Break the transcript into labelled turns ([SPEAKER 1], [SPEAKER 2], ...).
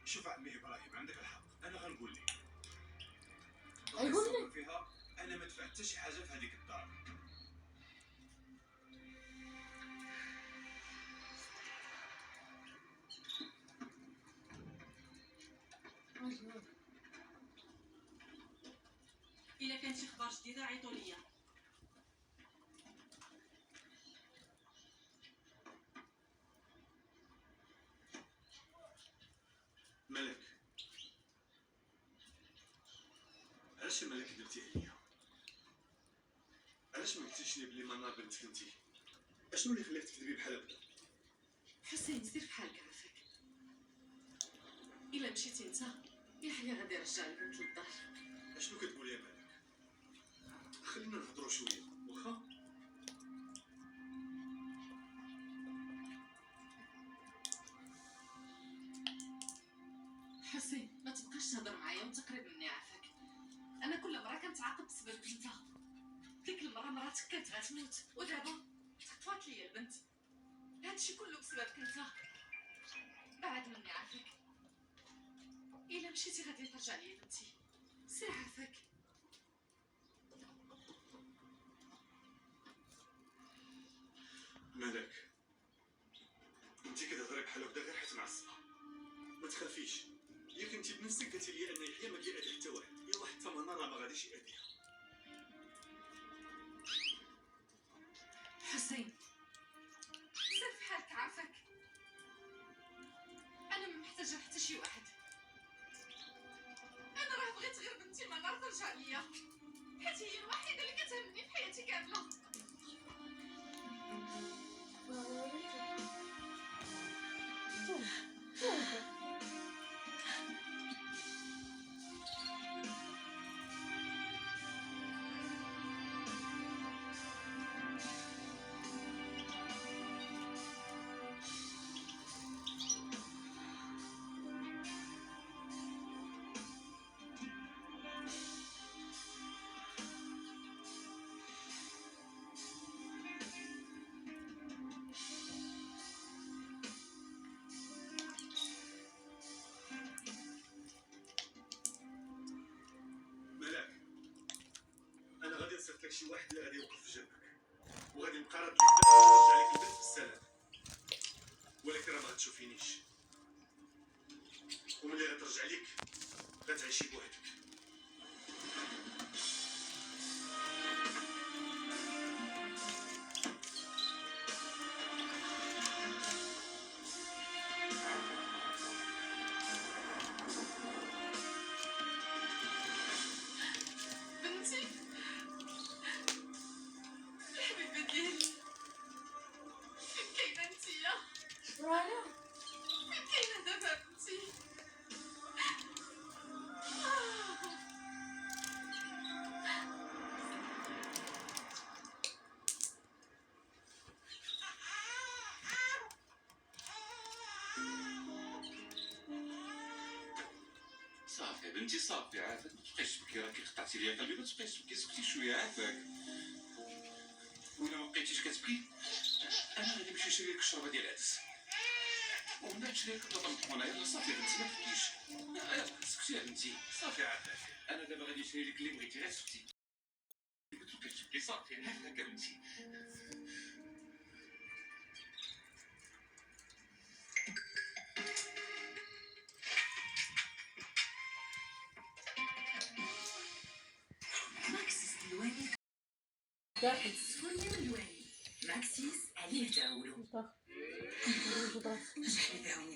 [SPEAKER 1] شوف عمي ابراهيم، عندك الحق. انا غنقول لك
[SPEAKER 2] يقول لي
[SPEAKER 1] فيها انا ما دفعت حتى شي حاجه في هذيك الدار.
[SPEAKER 3] الا كان شي اخبار جديده عيطوا ليا.
[SPEAKER 1] ملك، علاش ملك كذبتي عليا؟ علاش ما قلتيش لي بلي منار بنتك انتي؟ اشنو اللي خلاك تكذبي بحال هكا؟
[SPEAKER 3] حسين سير بحالك عافاك. الا مشيتي انت يحيى غادي يرجع البنت للدار.
[SPEAKER 1] اشنو كتقول يا ملك؟ خلينا نهضروا شويه واخا؟
[SPEAKER 3] حسين ما تبقاش تهضر معايا وانت قريب مني عافاك. انا كل مره كنتعاقب بسببك انت. ديك المره مراتك كانت غتموت ودابا تخطفات ليا البنت. هادشي كله بسببك انت. بعد مني عافاك. الا مشيتي غادي ترجع لي بنتي. سير عافاك.
[SPEAKER 1] ملك، انتي كتهضري بحال هكا غير حيت معصبه. ما تخافيش، ياك انتي بنفسك قلتي لي ان يحيى ما كيأذي حتى واحد، يلا حتى منار راه ما غاديش يأذيها.
[SPEAKER 3] حسين سير بحالك عافاك. انا ما محتاجه حتى شي واحد. انا راه بغيت غير بنتي منار ترجع ليا، حيت هي الوحيده اللي كتهمني في حياتي كامله.
[SPEAKER 1] ملك، انا غادي نصيفط لك شي واحد اللي غادي يوقف في جنبك وغادي يبقى راد لك ويرجع لك البنت بالسلام، ولكن راه ما غتشوفينيش، وملي غترجع لك غتعيشي بوحدك.
[SPEAKER 3] بنتي الحبيبه ديالي، فين كاينه نتيا؟
[SPEAKER 2] رانا
[SPEAKER 3] فين كاينه دابا بنتي؟
[SPEAKER 4] صافي بنتي صافي عافاك، ما تبقايش تبكي، راكي قطعتي ليا قلبي، ما تبقايش تبكي، سكتي شويه عافاك. ولا ما بقيتيش كتبكي انا غادي نمشي نشري لك الشربه ديال العدس ومن بعد نشري لك الطبق الطحونه. يلا صافي بنتي ما تبكيش، يلا سكتي يا بنتي صافي عافاك. انا دابا غادي نشري لك اللي بغيتي، غير سكتي ما تبقايش تبكي صافي عافاك يا بنتي.
[SPEAKER 5] ماكسيس الوالي
[SPEAKER 2] داخل
[SPEAKER 5] سوريا الوالي. ماكسيس عليه تعولو
[SPEAKER 2] داخل
[SPEAKER 5] شحال فيهم